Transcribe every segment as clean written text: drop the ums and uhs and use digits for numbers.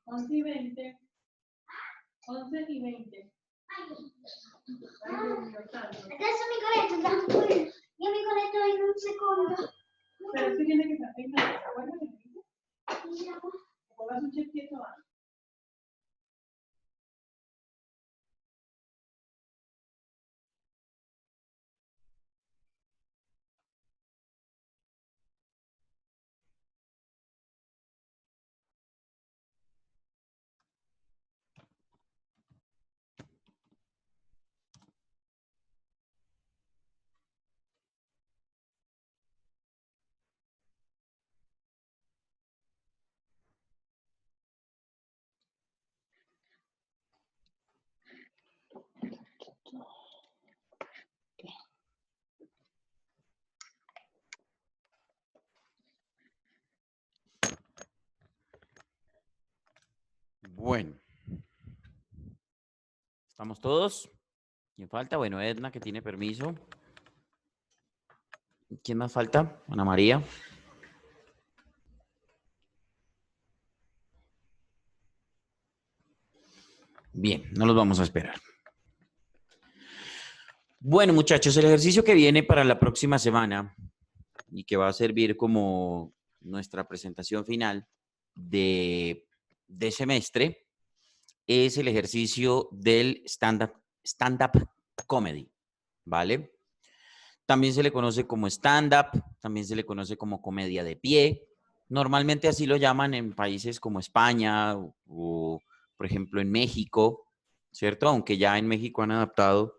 11:20. 11:20. Adesso mi conetto, intanto poi io mi conetto in un secondo. Pero es que tiene que estar peinado. ¿Está bueno? Diciamo. Pongas un chequito antes. Bueno. ¿Estamos todos? ¿Quién falta? Bueno, Edna, que tiene permiso. ¿Quién más falta? Ana María. Bien, no los vamos a esperar. Bueno, muchachos, el ejercicio que viene para la próxima semana y que va a servir como nuestra presentación final de semestre es el ejercicio del stand-up comedy, ¿vale? También se le conoce como stand-up, también se le conoce como comedia de pie. Normalmente así lo llaman en países como España o por ejemplo, en México, ¿cierto? Aunque ya en México han adaptado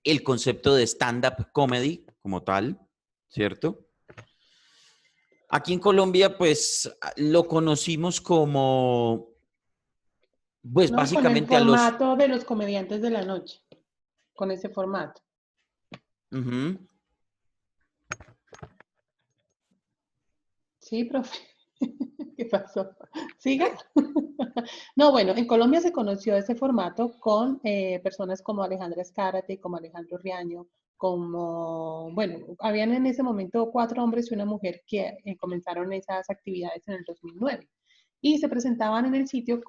el concepto de stand-up comedy como tal, ¿cierto? Aquí en Colombia, pues, lo conocimos como, pues, No, básicamente con el formato de los comediantes de la noche. Con ese formato. Sí, profe. ¿Qué pasó? ¿Siga? No, bueno, en Colombia se conoció ese formato con personas como Alejandra Escárate, como Alejandro Riaño, como, bueno, habían en ese momento 4 hombres y una mujer que comenzaron esas actividades en el 2009. Y se presentaban en el sitio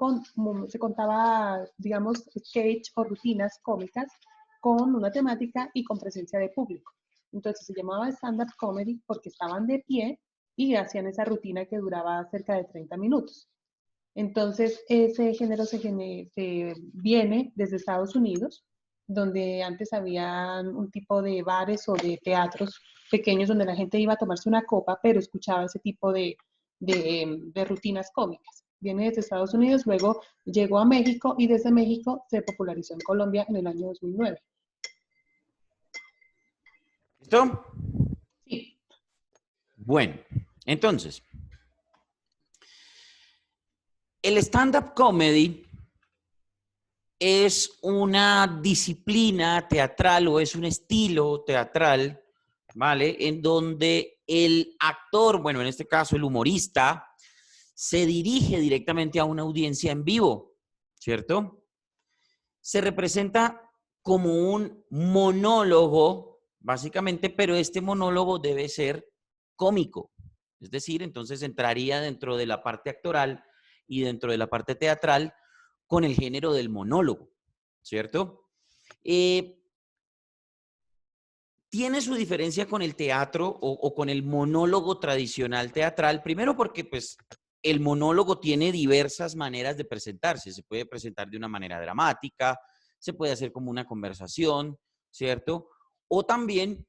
se contaba, digamos, sketch o rutinas cómicas con una temática y con presencia de público. Entonces se llamaba stand-up comedy porque estaban de pie y hacían esa rutina que duraba cerca de 30 minutos. Entonces, ese género se viene desde Estados Unidos, donde antes había un tipo de bares o de teatros pequeños donde la gente iba a tomarse una copa, pero escuchaba ese tipo de rutinas cómicas. Viene desde Estados Unidos, luego llegó a México y desde México se popularizó en Colombia en el año 2009. ¿Listo? Sí. Bueno, entonces, el stand-up comedy es una disciplina teatral o es un estilo teatral, ¿vale? En donde el actor, bueno, en este caso el humorista, se dirige directamente a una audiencia en vivo, ¿cierto? Se representa como un monólogo, básicamente, pero este monólogo debe ser cómico. Es decir, entonces entraría dentro de la parte actoral y dentro de la parte teatral con el género del monólogo, ¿cierto? Tiene su diferencia con el teatro o con el monólogo tradicional teatral, primero porque pues el monólogo tiene diversas maneras de presentarse. Se puede presentar de una manera dramática, se puede hacer como una conversación, ¿cierto? O también,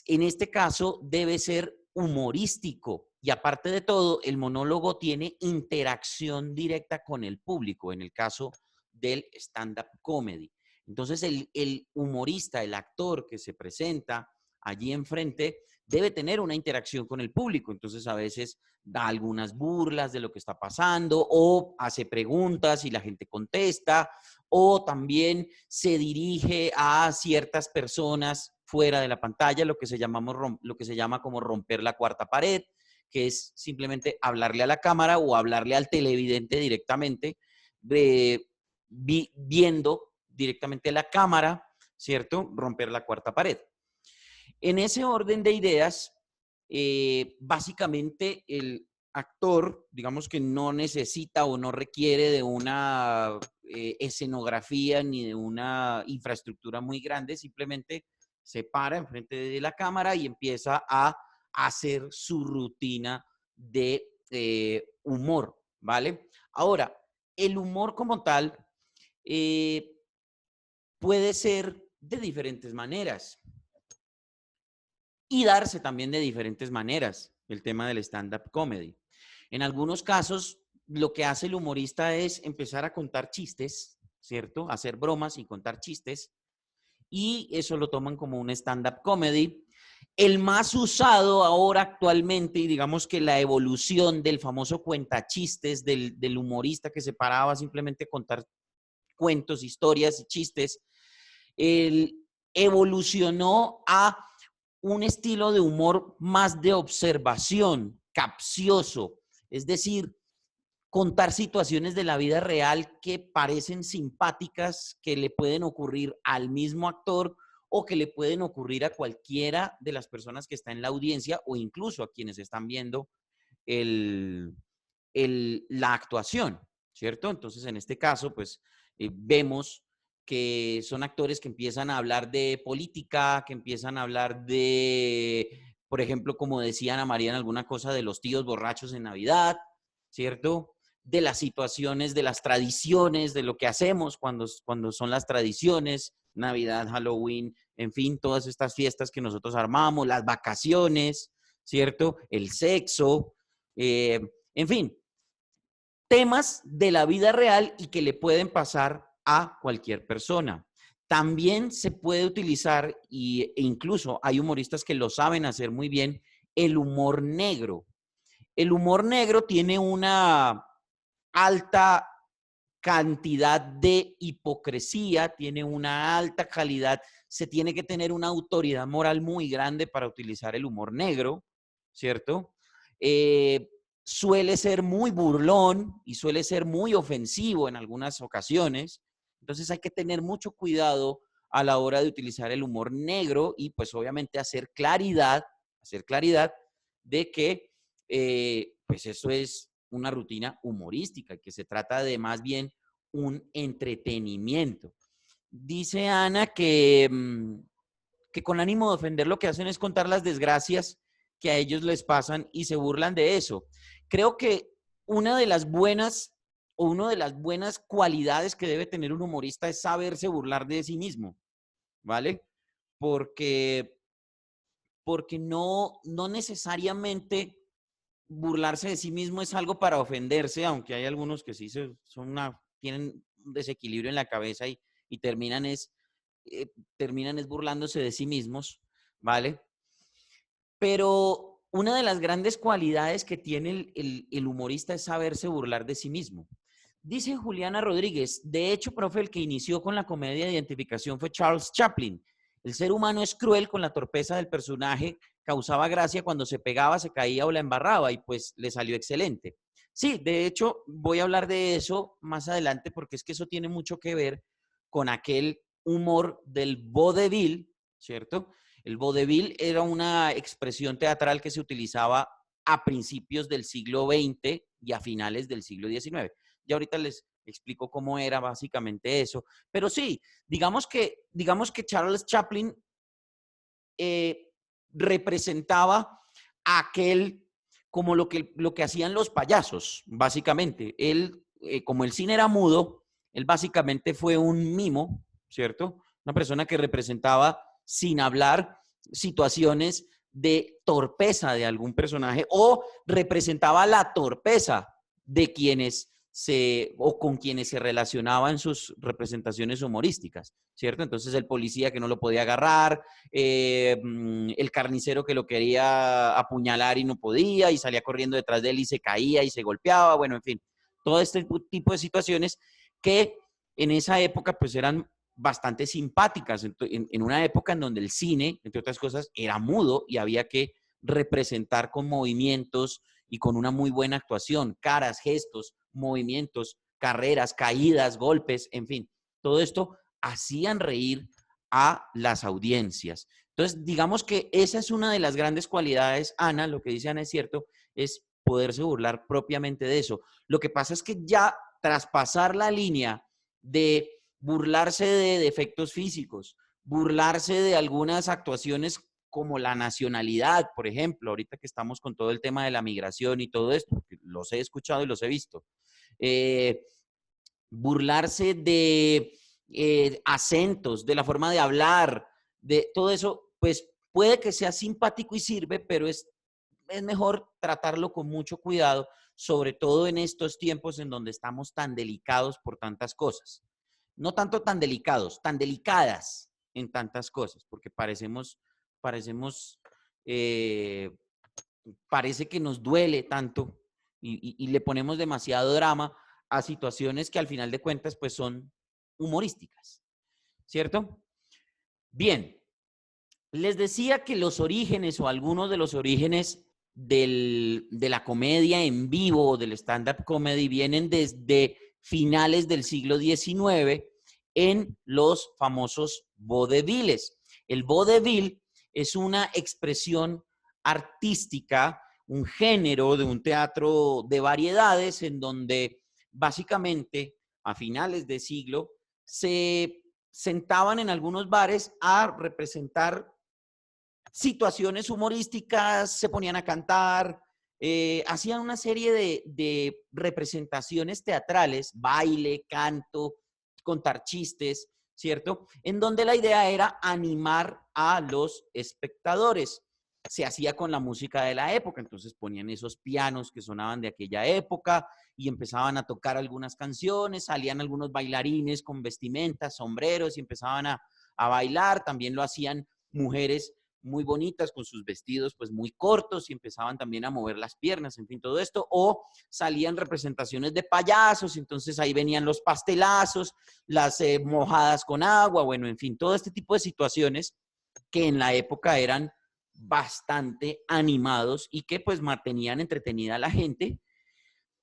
en este caso, debe ser humorístico. Y aparte de todo, el monólogo tiene interacción directa con el público, en el caso del stand-up comedy. Entonces, el humorista, el actor que se presenta allí enfrente, debe tener una interacción con el público. Entonces, a veces da algunas burlas de lo que está pasando o hace preguntas y la gente contesta, o también se dirige a ciertas personas fuera de la pantalla, lo que se llama como romper la cuarta pared, que es simplemente hablarle a la cámara o hablarle al televidente directamente, viendo directamente la cámara, ¿cierto? Romper la cuarta pared. En ese orden de ideas, básicamente el actor, digamos que no necesita o no requiere de una escenografía ni de una infraestructura muy grande, simplemente se para enfrente de la cámara y empieza a hacer su rutina de humor, ¿vale? Ahora, el humor como tal puede ser de diferentes maneras y darse también de diferentes maneras, el tema del stand-up comedy. En algunos casos, lo que hace el humorista es empezar a contar chistes, ¿cierto? Hacer bromas y contar chistes, y eso lo toman como un stand-up comedy. El más usado ahora actualmente, y digamos que la evolución del famoso cuentachistes, del humorista que se paraba simplemente a contar cuentos, historias y chistes, evolucionó a un estilo de humor más de observación, capcioso, es decir, contar situaciones de la vida real que parecen simpáticas, que le pueden ocurrir al mismo actor o que le pueden ocurrir a cualquiera de las personas que está en la audiencia o incluso a quienes están viendo la actuación, ¿cierto? Entonces, en este caso, pues vemos que son actores que empiezan a hablar de política, que empiezan a hablar de, por ejemplo, como decía Ana María en alguna cosa, de los tíos borrachos en Navidad, ¿cierto? De las situaciones, de las tradiciones, de lo que hacemos cuando son las tradiciones, Navidad, Halloween, en fin, todas estas fiestas que nosotros armamos, las vacaciones, ¿cierto? El sexo, en fin, temas de la vida real y que le pueden pasar a cualquier persona. También se puede utilizar, e incluso hay humoristas que lo saben hacer muy bien, el humor negro. El humor negro tiene una alta cantidad de hipocresía, tiene una alta calidad, se tiene que tener una autoridad moral muy grande para utilizar el humor negro, ¿cierto? Suele ser muy burlón y suele ser muy ofensivo en algunas ocasiones. Entonces hay que tener mucho cuidado a la hora de utilizar el humor negro y pues obviamente hacer claridad de que pues eso es una rutina humorística, que se trata de más bien un entretenimiento. Dice Ana que con ánimo de ofender lo que hacen es contar las desgracias que a ellos les pasan y se burlan de eso. Creo que una de las buenas cualidades que debe tener un humorista es saberse burlar de sí mismo, ¿vale? Porque no necesariamente burlarse de sí mismo es algo para ofenderse, aunque hay algunos que sí tienen un desequilibrio en la cabeza y terminan es burlándose de sí mismos, ¿vale? Pero una de las grandes cualidades que tiene el humorista es saberse burlar de sí mismo. Dice Juliana Rodríguez, de hecho, profe, el que inició con la comedia de identificación fue Charles Chaplin. El ser humano es cruel con la torpeza del personaje, causaba gracia cuando se pegaba, se caía o la embarraba y pues le salió excelente. Sí, de hecho, voy a hablar de eso más adelante porque es que eso tiene mucho que ver con aquel humor del vodevil, ¿cierto? El vodevil era una expresión teatral que se utilizaba a principios del siglo XX y a finales del siglo XIX. Ya ahorita les explico cómo era básicamente eso. Pero sí, digamos que Charles Chaplin representaba aquel, como lo que hacían los payasos, básicamente. Él, como el cine era mudo, él básicamente fue un mimo, ¿cierto? Una persona que representaba sin hablar situaciones de torpeza de algún personaje o representaba la torpeza de quienes o con quienes se relacionaba en sus representaciones humorísticas, ¿cierto? Entonces el policía que no lo podía agarrar, el carnicero que lo quería apuñalar y no podía y salía corriendo detrás de él y se caía y se golpeaba, bueno, en fin, todo este tipo de situaciones que en esa época pues eran bastante simpáticas, en una época en donde el cine, entre otras cosas, era mudo y había que representar con movimientos y con una muy buena actuación, caras, gestos, movimientos, carreras, caídas, golpes, en fin, todo esto hacían reír a las audiencias. Entonces, digamos que esa es una de las grandes cualidades, Ana, lo que dice Ana es cierto, es poderse burlar propiamente de eso. Lo que pasa es que ya traspasar la línea de burlarse de defectos físicos, burlarse de algunas actuaciones como la nacionalidad, por ejemplo, ahorita que estamos con todo el tema de la migración y todo esto, los he escuchado y los he visto. Burlarse de acentos, de la forma de hablar, de todo eso, pues puede que sea simpático y sirve, pero es mejor tratarlo con mucho cuidado, sobre todo en estos tiempos en donde estamos tan delicados por tantas cosas. No tanto tan delicados, tan delicadas en tantas cosas, porque parecemos, eh, parece que nos duele tanto y le ponemos demasiado drama a situaciones que al final de cuentas pues son humorísticas, ¿cierto? Bien, les decía que los orígenes o algunos de los orígenes de la comedia en vivo o del stand-up comedy vienen desde finales del siglo XIX en los famosos vaudevilles. El vaudeville es una expresión artística, un género de un teatro de variedades en donde básicamente a finales de siglo se sentaban en algunos bares a representar situaciones humorísticas, se ponían a cantar, hacían una serie de representaciones teatrales, baile, canto, contar chistes, ¿cierto? En donde la idea era animar a los espectadores. Se hacía con la música de la época, entonces ponían esos pianos que sonaban de aquella época y empezaban a tocar algunas canciones, salían algunos bailarines con vestimentas, sombreros y empezaban a bailar, también lo hacían mujeres muy bonitas con sus vestidos pues muy cortos y empezaban también a mover las piernas, en fin, todo esto, o salían representaciones de payasos, entonces ahí venían los pastelazos, las mojadas con agua, bueno, en fin, todo este tipo de situaciones que en la época eran bastante animados y que pues mantenían entretenida a la gente.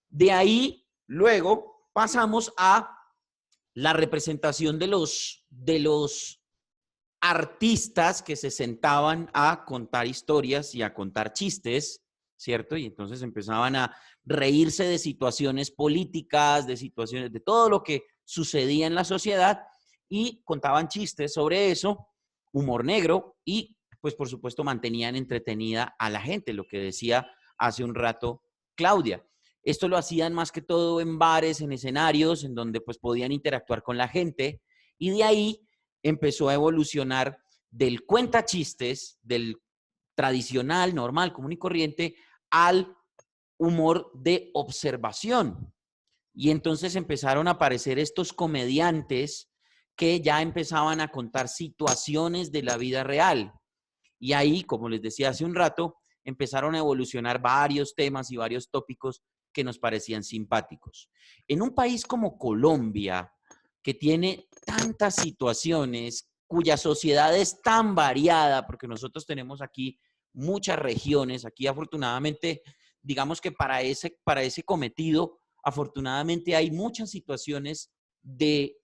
De ahí luego pasamos a la representación de los artistas que se sentaban a contar historias y a contar chistes, ¿cierto? Y entonces empezaban a reírse de situaciones políticas, de situaciones, de todo lo que sucedía en la sociedad y contaban chistes sobre eso, humor negro y pues por supuesto mantenían entretenida a la gente, lo que decía hace un rato Claudia. Esto lo hacían más que todo en bares, en escenarios, en donde pues podían interactuar con la gente y de ahí empezó a evolucionar del cuentachistes, del tradicional, normal, común y corriente, al humor de observación. Y entonces empezaron a aparecer estos comediantes que ya empezaban a contar situaciones de la vida real. Y ahí, como les decía hace un rato, empezaron a evolucionar varios temas y varios tópicos que nos parecían simpáticos. En un país como Colombia, que tiene tantas situaciones, cuya sociedad es tan variada, porque nosotros tenemos aquí muchas regiones, aquí afortunadamente, digamos que para ese cometido, afortunadamente hay muchas situaciones de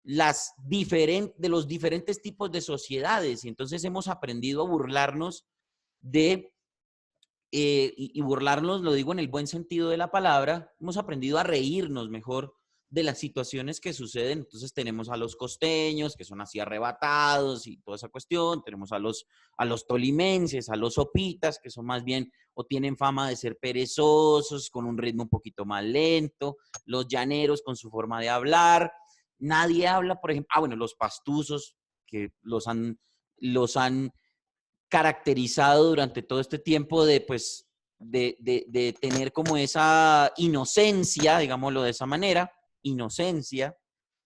de los diferentes tipos de sociedades y entonces hemos aprendido a burlarnos de, y burlarnos, lo digo en el buen sentido de la palabra, hemos aprendido a reírnos mejor de las situaciones que suceden. Entonces tenemos a los costeños, que son así arrebatados y toda esa cuestión, tenemos a los tolimenses, a los sopitas, que son más bien o tienen fama de ser perezosos, con un ritmo un poquito más lento, los llaneros con su forma de hablar. Nadie habla, por ejemplo, bueno, los pastuzos, que los han caracterizado durante todo este tiempo de, pues, de tener como esa inocencia, digámoslo de esa manera, inocencia,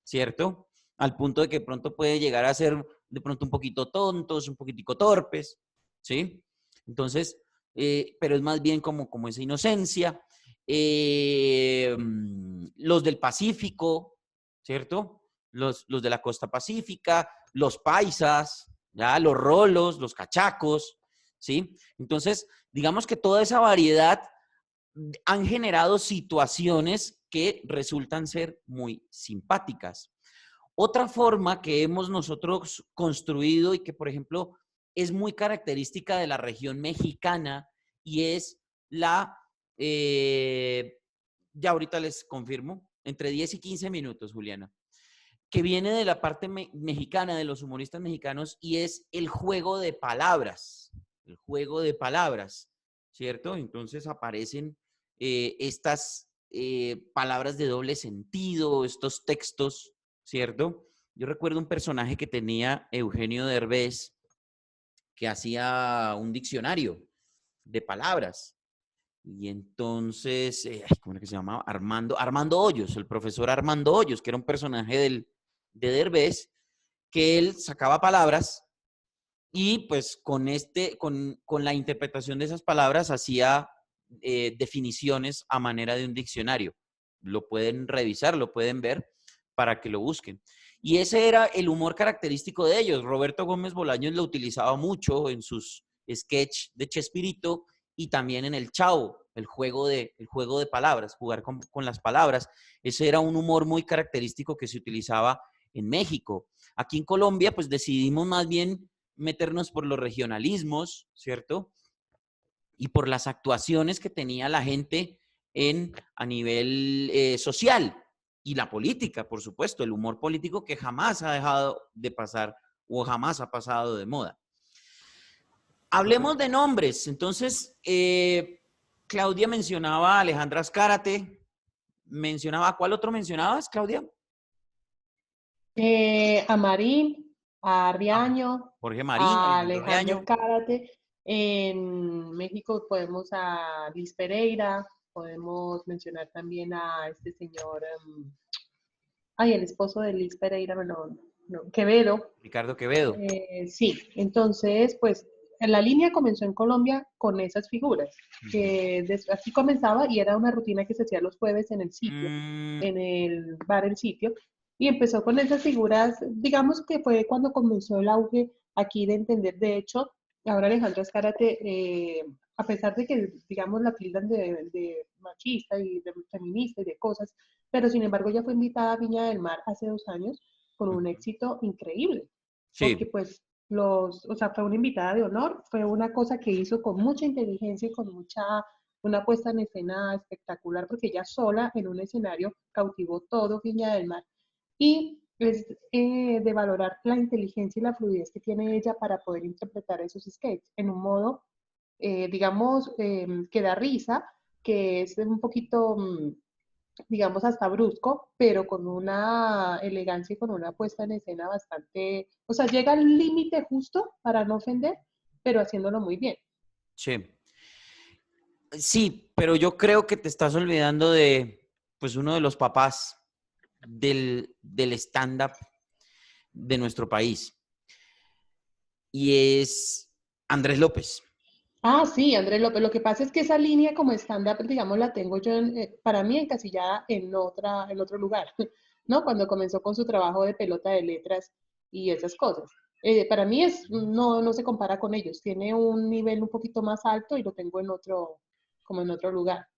¿cierto? Al punto de que pronto puede llegar a ser de pronto un poquito tontos, un poquitico torpes, ¿sí? Entonces, pero es más bien como esa inocencia. Los del Pacífico, ¿cierto? Los de la costa pacífica, los paisas, ¿ya? Los rolos, los cachacos, ¿sí? Entonces, digamos que toda esa variedad han generado situaciones que resultan ser muy simpáticas. Otra forma que hemos nosotros construido y que, por ejemplo, es muy característica de la región mexicana y es ya ahorita les confirmo, entre 10 y 15 minutos, Juliana, que viene de la parte mexicana, de los humoristas mexicanos, y es el juego de palabras. El juego de palabras, ¿cierto? Entonces aparecen estas palabras de doble sentido, estos textos, ¿cierto? Yo recuerdo un personaje que tenía Eugenio Derbez, que hacía un diccionario de palabras. Y entonces, ¿cómo era que se llamaba? Armando Hoyos, el profesor Armando Hoyos, que era un personaje de Derbez, que él sacaba palabras y pues con la interpretación de esas palabras hacía definiciones a manera de un diccionario. Lo pueden revisar, lo pueden ver para que lo busquen. Y ese era el humor característico de ellos. Roberto Gómez Bolaños lo utilizaba mucho en sus sketch de Chespirito y también en el Chavo, el juego de palabras, jugar con las palabras. Ese era un humor muy característico que se utilizaba en México. Aquí en Colombia, pues decidimos más bien meternos por los regionalismos, ¿cierto? Y por las actuaciones que tenía la gente a nivel social y la política, por supuesto, el humor político que jamás ha dejado de pasar o jamás ha pasado de moda. Hablemos de nombres. Entonces, Claudia mencionaba a Alejandra Azcárate, ¿cuál otro mencionabas, Claudia? A Marín, a Riaño, Jorge Marín, a Alejandro Alejandro Riaño. Escárate. En México podemos a Liz Pereira, podemos mencionar también a este señor, el esposo de Liz Pereira, Quevedo. Ricardo Quevedo. Sí, entonces, pues la línea comenzó en Colombia con esas figuras, que así comenzaba y era una rutina que se hacía los jueves en el sitio, en el bar El Sitio, y empezó con esas figuras, digamos que fue cuando comenzó el auge aquí de entender. De hecho, ahora Alejandro Azcárate, a pesar de que, digamos, la tildan de machista y de feminista y de cosas, pero sin embargo ya fue invitada a Viña del Mar hace 2 años con un éxito increíble, porque Sí. pues fue una invitada de honor, fue una cosa que hizo con mucha inteligencia y con una puesta en escena espectacular, porque ella sola en un escenario cautivó todo Viña del Mar. Y es de valorar la inteligencia y la fluidez que tiene ella para poder interpretar esos sketches en un modo, digamos, que da risa, que es un poquito, digamos, hasta brusco, pero con una elegancia y con una puesta en escena bastante, o sea, llega al límite justo para no ofender, pero haciéndolo muy bien. Sí. Sí, pero yo creo que te estás olvidando de, pues, uno de los papás del stand-up de nuestro país. Y es Andrés López. Ah, sí, Andrés López. Lo que pasa es que esa línea como stand-up, digamos, la tengo yo, para mí, encasillada en otro lugar, ¿no? Cuando comenzó con su trabajo de pelota de letras y esas cosas. Para mí no se compara con ellos. Tiene un nivel un poquito más alto y lo tengo como en otro lugar.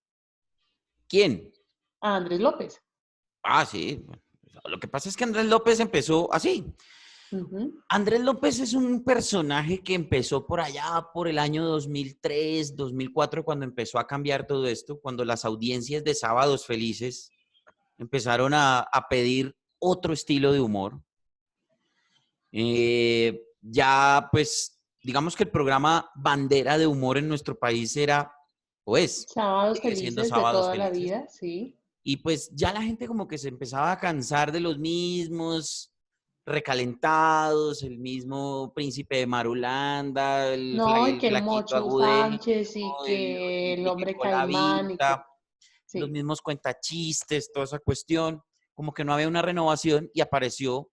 ¿Quién? A Andrés López. Ah, sí. Lo que pasa es que Andrés López empezó así. Ujú. Andrés López es un personaje que empezó por allá, por el año 2003, 2004, cuando empezó a cambiar todo esto, cuando las audiencias de Sábados Felices empezaron a pedir otro estilo de humor. Ya, pues, digamos que el programa bandera de humor en nuestro país era, o es, Sábados sigue siendo felices de Sábados toda la Felices. vida, sí. Y pues ya la gente como que se empezaba a cansar de los mismos recalentados, el mismo Príncipe de Marulanda, No, y el que el Flaquito Mocho Agudelo, Sánchez y que el Enrique hombre Caimán y que, Colavita, los sí. mismos cuentachistes, toda esa cuestión, como que no había una renovación y apareció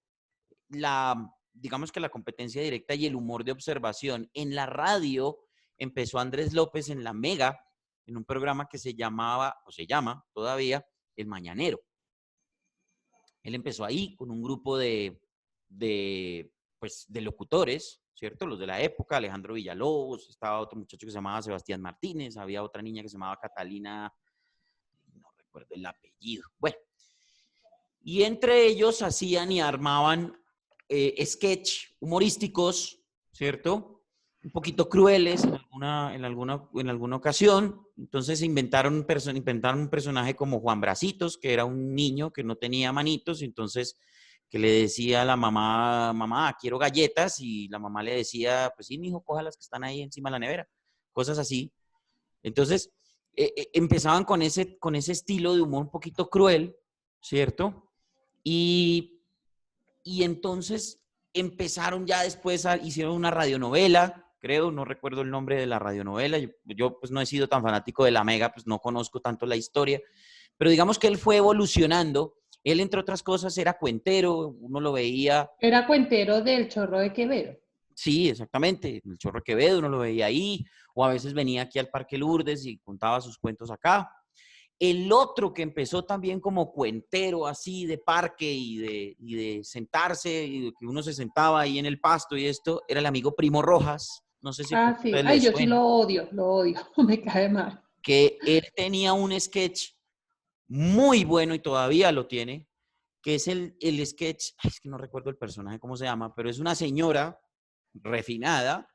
digamos que la competencia directa y el humor de observación. En la radio empezó Andrés López en La Mega, en un programa que se llamaba, o se llama todavía, El Mañanero. Él empezó ahí con un grupo pues, de locutores, ¿cierto? Los de la época, Alejandro Villalobos, estaba otro muchacho que se llamaba Sebastián Martínez, había otra niña que se llamaba Catalina, no recuerdo el apellido. Bueno, y entre ellos hacían y armaban sketch humorísticos, ¿cierto? un poquito crueles en alguna ocasión. Entonces inventaron un personaje como Juan Bracitos, que era un niño que no tenía manitos, y entonces que le decía a la mamá, mamá, quiero galletas, y la mamá le decía, pues sí, mijo, coja las que están ahí encima de la nevera, cosas así. Entonces, empezaban con ese estilo de humor un poquito cruel, ¿cierto? Y, y entonces empezaron ya después, hicieron una radionovela, creo, no recuerdo el nombre de la radionovela. Yo pues no he sido tan fanático de la Mega, pues no conozco tanto la historia, pero digamos que él fue evolucionando. Él, entre otras cosas, era cuentero, uno lo veía. Era cuentero del Chorro de Quevedo. Sí, exactamente. El Chorro Quevedo uno lo veía ahí, o a veces venía aquí al Parque Lourdes y contaba sus cuentos acá. El otro que empezó también como cuentero así de parque y de sentarse, y de que uno se sentaba ahí en el pasto y esto, era el amigo Primo Rojas. No sé si a Ah, sí. ustedes Ay, les yo sí suena. lo odio, me cae mal. Que él tenía un sketch muy bueno y todavía lo tiene, que es el sketch, ay, es que no recuerdo el personaje, cómo se llama, pero es una señora refinada,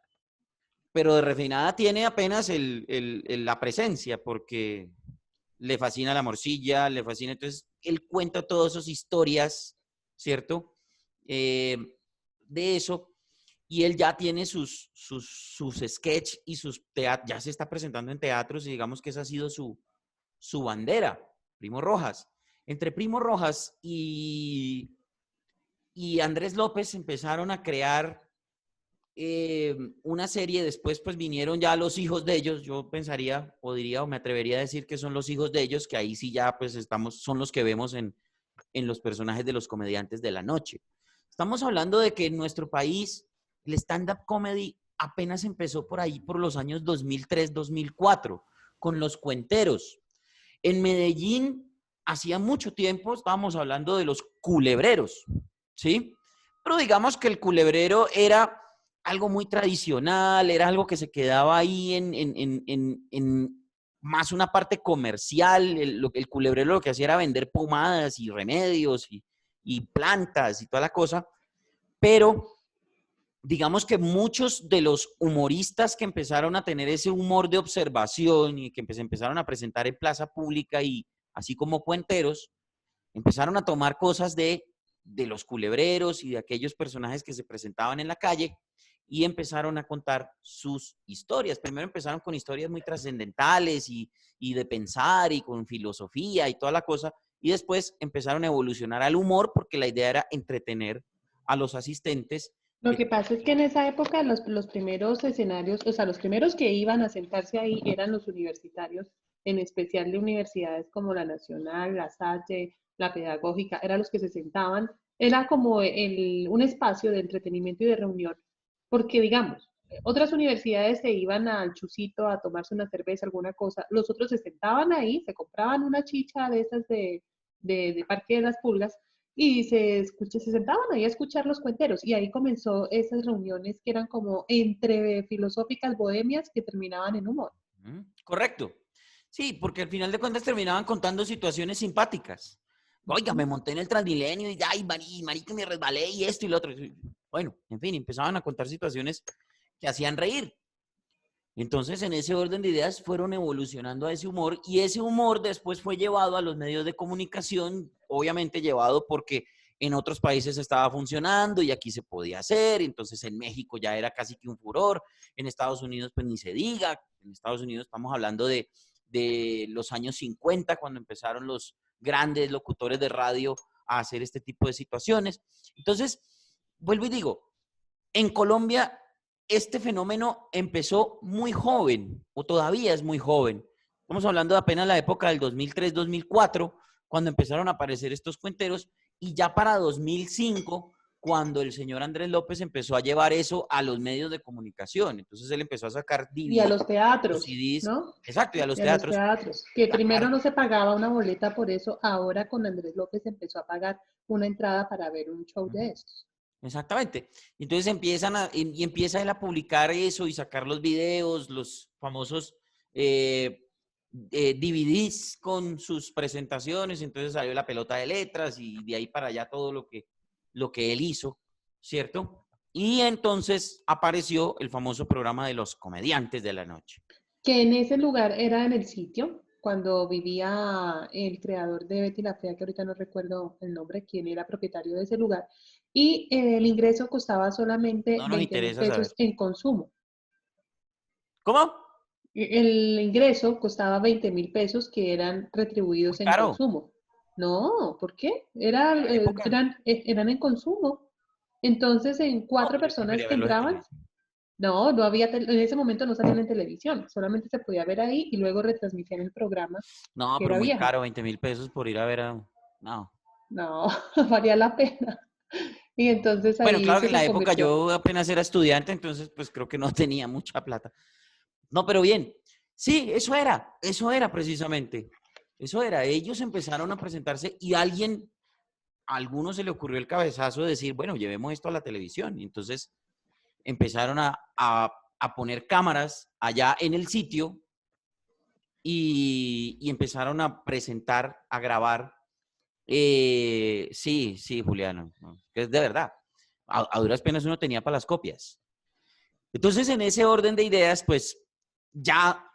pero de refinada tiene apenas la presencia, porque le fascina la morcilla, le fascina, entonces él cuenta todas esas historias, ¿cierto? Eh, de eso, y él ya tiene sus sketch y ya se está presentando en teatros, y digamos que esa ha sido su bandera, Primo Rojas. Entre Primo Rojas y Andrés López empezaron a crear una serie. Después pues vinieron ya los hijos de ellos. Yo pensaría, o diría, o me atrevería a decir que son los hijos de ellos, que ahí sí ya pues son los que vemos en los personajes de los comediantes de la noche. Estamos hablando de que en nuestro país el stand-up comedy apenas empezó por ahí por los años 2003, 2004, con los cuenteros. En Medellín, hacía mucho tiempo, estábamos hablando de los culebreros, ¿sí? Pero digamos que el culebrero era algo muy tradicional, era algo que se quedaba ahí en más una parte comercial. El culebrero lo que hacía era vender pomadas y remedios y plantas y toda la cosa, pero digamos que muchos de los humoristas que empezaron a tener ese humor de observación y que empezaron a presentar en plaza pública y así como cuenteros, empezaron a tomar cosas de los culebreros y de aquellos personajes que se presentaban en la calle y empezaron a contar sus historias. Primero empezaron con historias muy trascendentales y de pensar y con filosofía y toda la cosa, y después empezaron a evolucionar al humor porque la idea era entretener a los asistentes. Lo que pasa es que en esa época los primeros escenarios, o sea, los primeros que iban a sentarse ahí eran los universitarios, en especial de universidades como la Nacional, la Salle, la Pedagógica, eran los que se sentaban, era como un espacio de entretenimiento y de reunión, porque digamos, otras universidades se iban al chucito a tomarse una cerveza, alguna cosa, los otros se sentaban ahí, se compraban una chicha de esas de Parque de las Pulgas y se sentaban ahí a escuchar los cuenteros y ahí comenzó esas reuniones que eran como entre filosóficas bohemias que terminaban en humor. Correcto. Sí, porque al final de cuentas terminaban contando situaciones simpáticas. Oiga, me monté en el Transmilenio y ay, marica, me resbalé y esto y lo otro. Bueno, en fin, empezaban a contar situaciones que hacían reír. Entonces, en ese orden de ideas fueron evolucionando a ese humor, y ese humor después fue llevado a los medios de comunicación, obviamente llevado porque en otros países estaba funcionando y aquí se podía hacer. Entonces en México ya era casi que un furor, en Estados Unidos pues ni se diga. En Estados Unidos estamos hablando de los años 50, cuando empezaron los grandes locutores de radio a hacer este tipo de situaciones. Entonces, vuelvo y digo, en Colombia este fenómeno empezó muy joven, o todavía es muy joven. Estamos hablando de apenas la época del 2003-2004, cuando empezaron a aparecer estos cuenteros, y ya para 2005, cuando el señor Andrés López empezó a llevar eso a los medios de comunicación. Entonces él empezó a sacar Y a DVDs, los teatros, CDs, ¿no? exacto, y a los Y a los teatros, teatros, que primero sacar. no se pagaba una boleta por eso, ahora con Andrés López empezó a pagar una entrada para ver un show de estos. Exactamente. Entonces empieza él a publicar eso y sacar los videos, los famosos DVDs con sus presentaciones. Entonces salió La Pelota de Letras, y de ahí para allá todo lo que él hizo, ¿cierto? Y entonces apareció el famoso programa de los comediantes de la noche. Que en ese lugar era en el sitio, cuando vivía el creador de Betty la Fea, que ahorita no recuerdo el nombre, quién era propietario de ese lugar, y el ingreso costaba solamente No nos 20.000 interesa saber. pesos en consumo. ¿Cómo? El ingreso costaba 20.000 pesos que eran retribuidos en Claro, consumo. No, ¿por qué? en la época. Eran en consumo. Entonces, en No, 4 pero yo personas prefería que verlos en entraban, televisión. no había, en ese momento no salían en televisión, solamente se podía ver ahí y luego retransmitían el programa No, que pero era muy viejo. caro, 20.000 pesos por ir a ver a... No. No, valía la pena. Y entonces Bueno, ahí claro que eso en se la época convirtió. yo apenas era estudiante, entonces pues creo que no tenía mucha plata. No, pero bien. Sí, eso era precisamente. Eso era. Ellos empezaron a presentarse y a alguno se le ocurrió el cabezazo de decir, bueno, llevemos esto a la televisión. Y entonces empezaron a poner cámaras allá en el sitio y empezaron a presentar, a grabar. Sí, sí, Juliano, ¿no? Que es de verdad. A duras penas uno tenía para las copias. Entonces, en ese orden de ideas, pues ya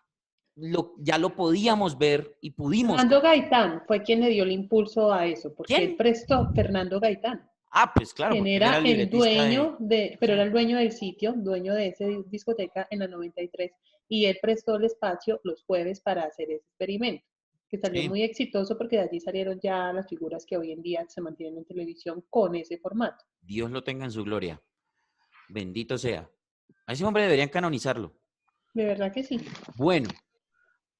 ya lo podíamos ver y pudimos. Fernando Gaitán fue quien le dio el impulso a eso, porque él ¿Quién? prestó, Fernando Gaitán, Ah, pues claro, quien porque él era era el el libretista de... dueño de, pero era Sí, el dueño del sitio, dueño de esa discoteca en la 93, y él prestó el espacio los jueves para hacer ese experimento, que salió sí. muy exitoso porque de allí salieron ya las figuras que hoy en día se mantienen en televisión con ese formato. Dios lo tenga en su gloria. Bendito sea. A ese hombre deberían canonizarlo. De verdad que sí. Bueno,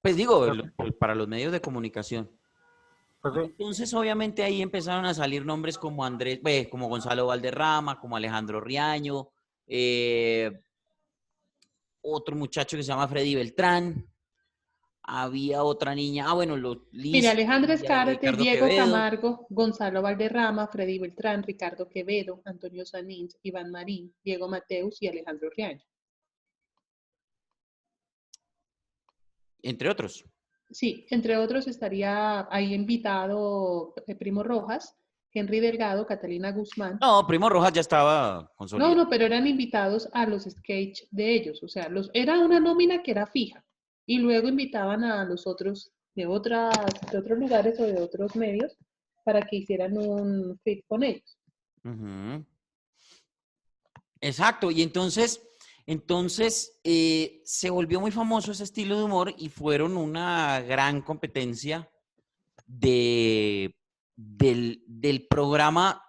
pues digo, Profe, para los medios de comunicación. Y profe, entonces, obviamente, ahí empezaron a salir nombres como Andrés, como Gonzalo Valderrama, como Alejandro Riaño, eh, otro muchacho que se llama Freddy Beltrán, había otra niña, bueno, Mira, Liz Alejandro y Escárate, Ricardo Diego Quevedo. Camargo, Gonzalo Valderrama, Freddy Beltrán, Ricardo Quevedo, Antonio Sanins, Iván Marín, Diego Mateus y Alejandro Riaño. Entre otros. Sí, entre otros estaría ahí invitado Primo Rojas, Henry Delgado, Catalina Guzmán. No, Primo Rojas ya estaba No, consolidado. no, pero eran invitados a los sketch de ellos, o sea, era una nómina que era fija y luego invitaban a los otros de otros lugares o de otros medios para que hicieran un fit con ellos. Ujú. Exacto, y entonces se volvió muy famoso ese estilo de humor y fueron una gran competencia del programa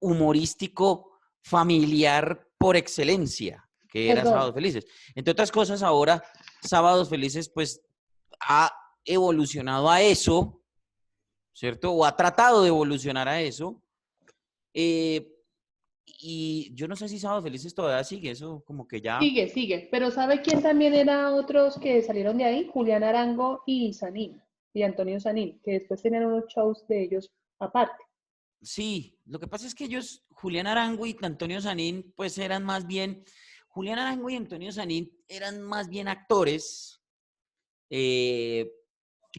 humorístico familiar por excelencia, que era Perdón, Sábados Felices. Entre otras cosas, ahora Sábados Felices pues ha evolucionado a eso, ¿cierto? O ha tratado de evolucionar a eso. Eh, y yo no sé si Sábados Felices todavía sigue eso, como que ya... sigue, pero ¿sabe quién también era otros que salieron de ahí? Julián Arango y Sanín, y Antonio Sanín, que después tenían unos shows de ellos aparte. Sí, lo que pasa es que ellos, Julián Arango y Antonio Sanín, pues eran más bien, Julián Arango y Antonio Sanín eran más bien actores, que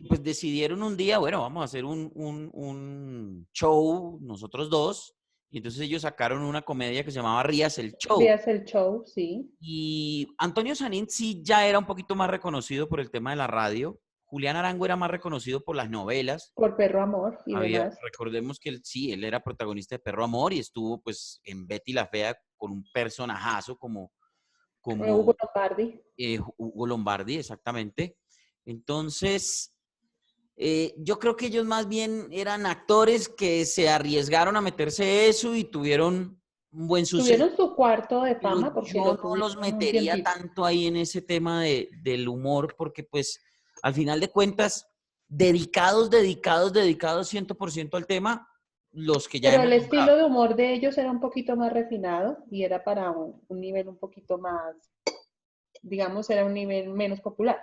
pues decidieron un día, bueno, vamos a hacer un show nosotros dos, y entonces ellos sacaron una comedia que se llamaba Rías el Show. Veas el show, sí. Y Antonio Sanín sí ya era un poquito más reconocido por el tema de la radio. Julián Arango era más reconocido por las novelas. Por Perro Amor y demás. Recordemos que él era protagonista de Perro Amor y estuvo pues en Betty la Fea con un personajazo Hugo como Lombardi. Hugo Lombardi, exactamente. Entonces, yo creo que ellos más bien eran actores que se arriesgaron a meterse eso y tuvieron un buen suceso. Tuvieron su cuarto de Pero fama porque yo lo no los tuvieron un metería tiempito. tanto ahí en ese tema del humor, porque pues al final de cuentas, dedicados 100% al tema, los que ya Pero hemos el nombrado. estilo de humor de ellos era un poquito más refinado y era para un nivel un poquito más, digamos, era un nivel menos popular.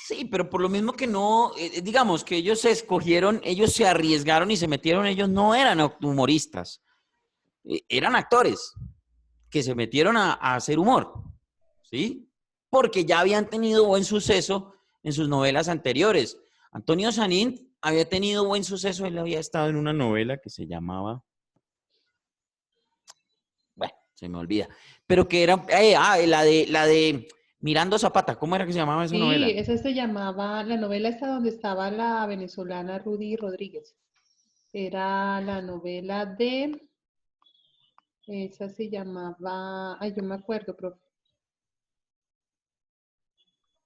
Sí, pero por lo mismo que no, digamos que ellos se escogieron, ellos se arriesgaron y se metieron, ellos no eran humoristas, eran actores que se metieron a hacer humor, ¿sí? Porque ya habían tenido buen suceso en sus novelas anteriores. Antonio Sanín había tenido buen suceso, él había estado en una novela que se llamaba, bueno, se me olvida. Pero que era, la de Mirando Zapata, ¿cómo era que se llamaba esa novela? Sí, esa se llamaba, la novela está donde estaba la venezolana Rudy Rodríguez. Era la novela de, esa se llamaba, ay, yo me acuerdo, profe.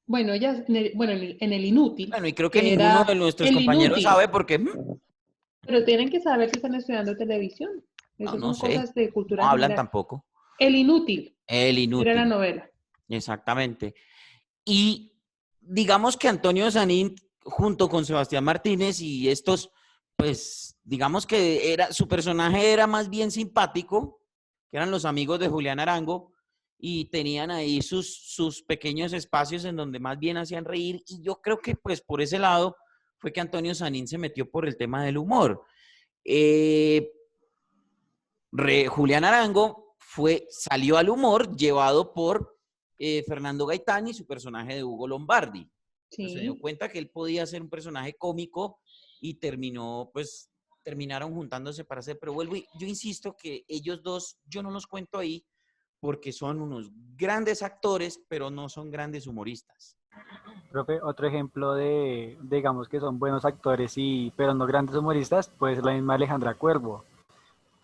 Bueno, ella, en el Inútil, Bueno, y creo que que ninguno era de nuestros El compañeros Inútil, sabe porque, pero tienen que saber que están estudiando televisión. no, Esas no son sé, cosas de no cultura hablan general. tampoco. El Inútil El era la Inútil, novela. exactamente. Y digamos que Antonio Sanín, junto con Sebastián Martínez y estos, pues, digamos que su personaje era más bien simpático, que eran los amigos de Julián Arango, y tenían ahí sus pequeños espacios en donde más bien hacían reír, y yo creo que pues por ese lado fue que Antonio Sanín se metió por el tema del humor. Eh, Julián Arango salió al humor llevado por Fernando Gaitán y su personaje de Hugo Lombardi. Entonces se dio Sí. cuenta que él podía ser un personaje cómico y terminaron juntándose para hacer, pero vuelvo y yo insisto que ellos dos, yo no los cuento ahí porque son unos grandes actores, pero no son grandes humoristas. Profe, otro ejemplo de, digamos que son buenos actores pero no grandes humoristas, pues la misma Alejandra Cuervo,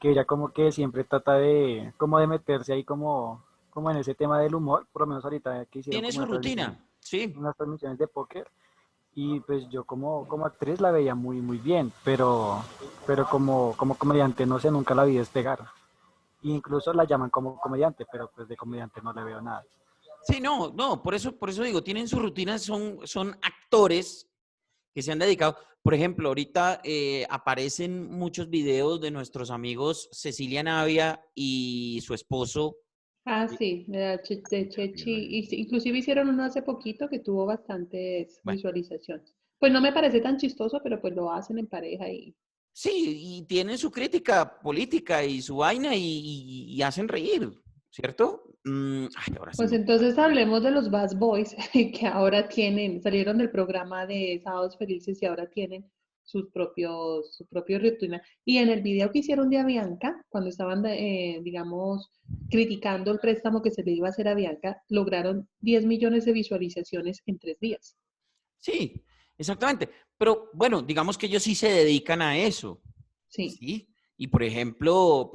que ella como que siempre trata de, como de meterse ahí como en ese tema del humor, por lo menos ahorita que hicieron Tiene como su rutina, sí. unas transmisiones de póker, y pues yo como actriz la veía muy bien, pero como comediante no sé, nunca la vi despegar. Incluso la llaman como comediante, pero pues de comediante no le veo nada. Sí, no, por eso digo, tienen su rutina, son actores que se han dedicado. Por ejemplo, ahorita aparecen muchos videos de nuestros amigos Cecilia Navia y su esposo. Ah, sí, de Chechi. Inclusive hicieron uno hace poquito que tuvo bastantes Bueno, visualizaciones. Pues no me parece tan chistoso, pero pues lo hacen en pareja y... sí, y tienen su crítica política y su vaina y hacen reír, ¿cierto? Ay, ahora se Pues me olvidó el entonces nombre. hablemos de los Bad Boys que ahora salieron del programa de Sábados Felices y ahora tienen su propio rutina. Y en el video que hicieron de Avianca, cuando estaban, digamos, criticando el préstamo que se le iba a hacer a Avianca, lograron 10 millones de visualizaciones en 3 días. Sí, exactamente. Pero bueno, digamos que ellos sí se dedican a eso, Sí, ¿sí? Y por ejemplo,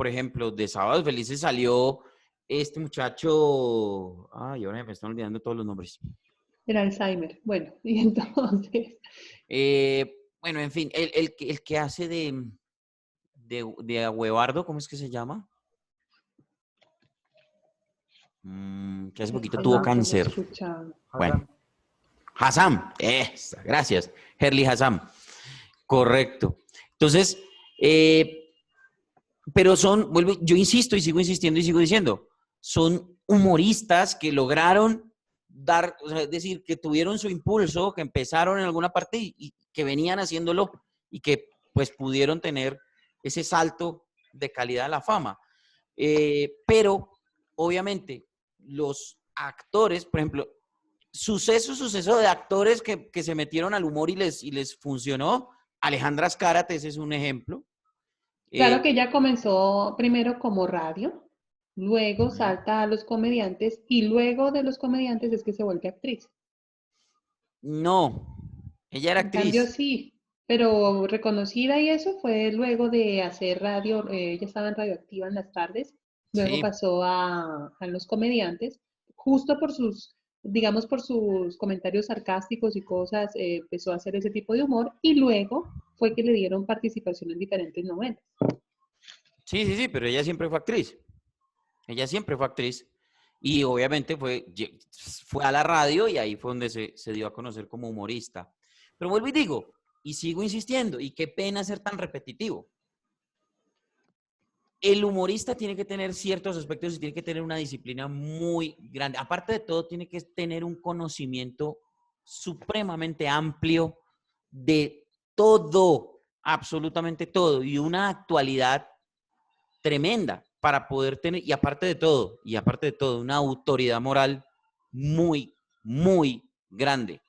de Sábados Felices salió este muchacho, ay, ahora me están olvidando todos los nombres. el Alzheimer. Bueno, y entonces, Bueno, en fin, el que hace de Ahuevardo, ¿cómo es que se llama? Que hace poquito ese tuvo nunca lo he cáncer. escuchado. Bueno, Hassam, gracias, Herli Hassam, correcto. Entonces, pero yo insisto y sigo insistiendo y sigo diciendo, son humoristas que lograron o sea, es decir, que tuvieron su impulso, que empezaron en alguna parte y que venían haciéndolo y que pues pudieron tener ese salto de calidad a la fama. Pero obviamente los actores, por ejemplo, suceso de actores que se metieron al humor y les funcionó. Alejandra Azcárate, ese es un ejemplo. Claro Eh, que ella comenzó primero como radio, luego Ujú. salta a los comediantes y luego de los comediantes es que se vuelve actriz. No, ella era En cambio, actriz. sí, pero reconocida y eso fue luego de hacer radio, ella estaba en Radioactiva en las tardes, luego Sí, pasó a los comediantes, justo por sus, digamos, por sus comentarios sarcásticos y cosas, empezó a hacer ese tipo de humor y luego fue que le dieron participación en diferentes novelas. sí, pero ella siempre fue actriz. Ella siempre fue actriz. Y obviamente fue a la radio y ahí fue donde se dio a conocer como humorista. Pero vuelvo y digo, y sigo insistiendo, y qué pena ser tan repetitivo. El humorista tiene que tener ciertos aspectos y tiene que tener una disciplina muy grande. Aparte de todo, tiene que tener un conocimiento supremamente amplio de todo, absolutamente todo, y una actualidad tremenda para poder tener, y aparte de todo, una autoridad moral muy, muy grande.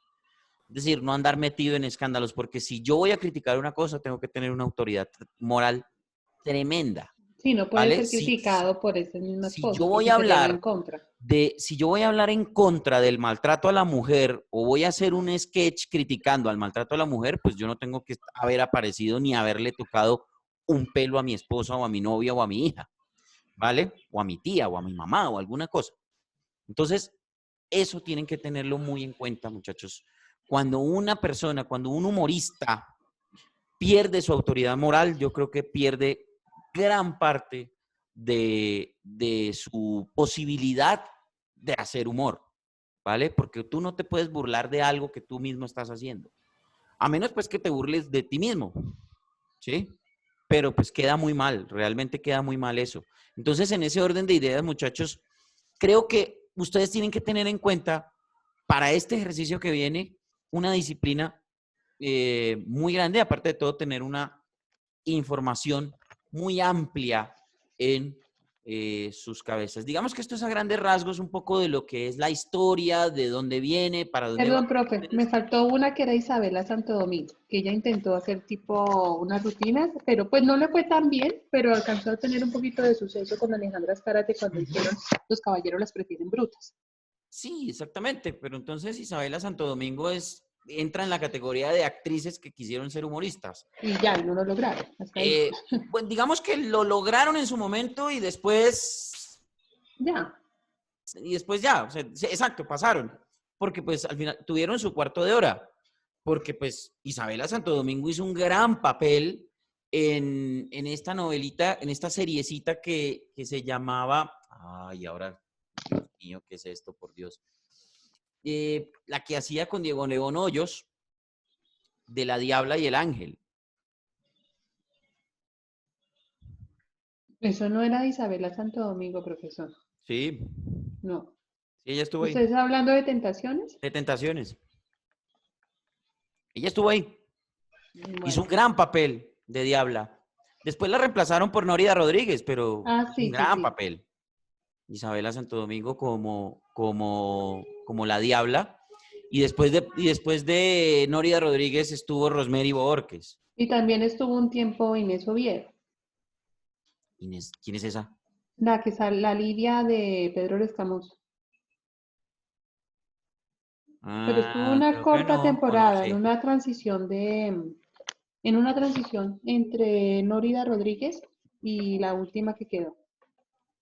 Es decir, no andar metido en escándalos, porque si yo voy a criticar una cosa, tengo que tener una autoridad moral tremenda. Sí, no puede ¿vale? ser criticado por esas mismas Si cosas, yo voy porque a sería algo en hablar contra. si yo voy a hablar en contra del maltrato a la mujer o voy a hacer un sketch criticando al maltrato a la mujer, pues yo no tengo que haber aparecido ni haberle tocado un pelo a mi esposa o a mi novia o a mi hija, ¿vale? O a mi tía o a mi mamá o alguna cosa. Entonces, eso tienen que tenerlo muy en cuenta, muchachos. Cuando una persona, cuando un humorista pierde su autoridad moral, yo creo que pierde gran parte de su posibilidad de hacer humor, ¿vale? Porque tú no te puedes burlar de algo que tú mismo estás haciendo. A menos pues que te burles de ti mismo, ¿sí? Pero pues queda muy mal, realmente queda muy mal eso. Entonces, en ese orden de ideas, muchachos, creo que ustedes tienen que tener en cuenta para este ejercicio que viene una disciplina muy grande, aparte de todo, tener una información muy amplia en sus cabezas. Digamos que esto es a grandes rasgos un poco de lo que es la historia, de dónde viene, para dónde va. Perdón, profe, me faltó una que era Isabela Santo Domingo, que ella intentó hacer tipo unas rutinas, pero pues no le fue tan bien, pero alcanzó a tener un poquito de suceso con Alejandra Azcárate cuando hicieron Los caballeros las prefieren brutas. Sí, exactamente, pero entonces Isabela Santo Domingo entra en la categoría de actrices que quisieron ser humoristas. Y ya, y no lo lograron, hasta ahí. Bueno, digamos que lo lograron en su momento Ya, y después ya, o sea, exacto, pasaron, porque pues al final tuvieron su cuarto de hora, porque pues Isabela Santo Domingo hizo un gran papel en esta novelita, en esta seriecita que se llamaba, ay, ahora, Dios mío, ¿qué es esto, por Dios? La que hacía con Diego León Hoyos, de La Diabla y el Ángel. eso no era de Isabela Santo Domingo, profesor. Sí, No. sí, ella estuvo ¿Usted ahí. está hablando de tentaciones? De Tentaciones. Ella estuvo ahí. Hizo un Bueno. gran papel de Diabla. Después la reemplazaron por Nórida Rodríguez, pero Ah, un sí, sí, gran sí. papel. Isabela Santo Domingo como la Diabla. Y después de Nórida Rodríguez estuvo Rosemary Borges. Y también estuvo un tiempo Inés Oviedo, Inés, ¿quién es esa? la que sale, la Lidia de Pedro Escamoso. Pero estuvo Ah, una creo que corta no, o no temporada sé. en una transición entre Nórida Rodríguez y la última que quedó,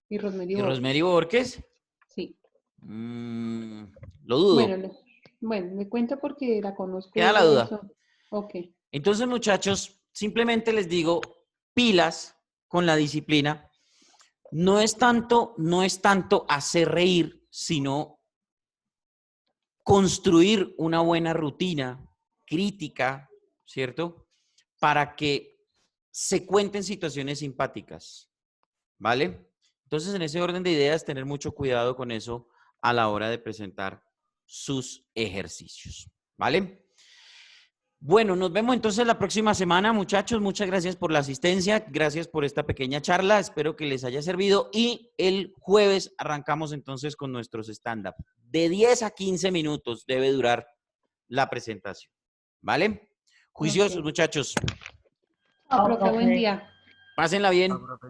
y Rosemary ¿Y Rosemary Borges. Borges? Sí. Mm, lo dudo. Bueno, le cuento porque la conozco y Queda la ella duda. hizo. Ok. Entonces, muchachos, simplemente les digo, pilas con la disciplina. No es tanto hacer reír, sino construir una buena rutina crítica, ¿cierto? Para que se cuenten situaciones simpáticas, ¿vale? Entonces, en ese orden de ideas, tener mucho cuidado con eso a la hora de presentar sus ejercicios, ¿vale? Bueno, nos vemos entonces la próxima semana, muchachos. Muchas gracias por la asistencia, gracias por esta pequeña charla. Espero que les haya servido y el jueves arrancamos entonces con nuestros stand-up. De 10 a 15 minutos debe durar la presentación, ¿vale? Juiciosos, Ok. muchachos. Chao, profe, buen día. Pásenla Ah, bien. profe.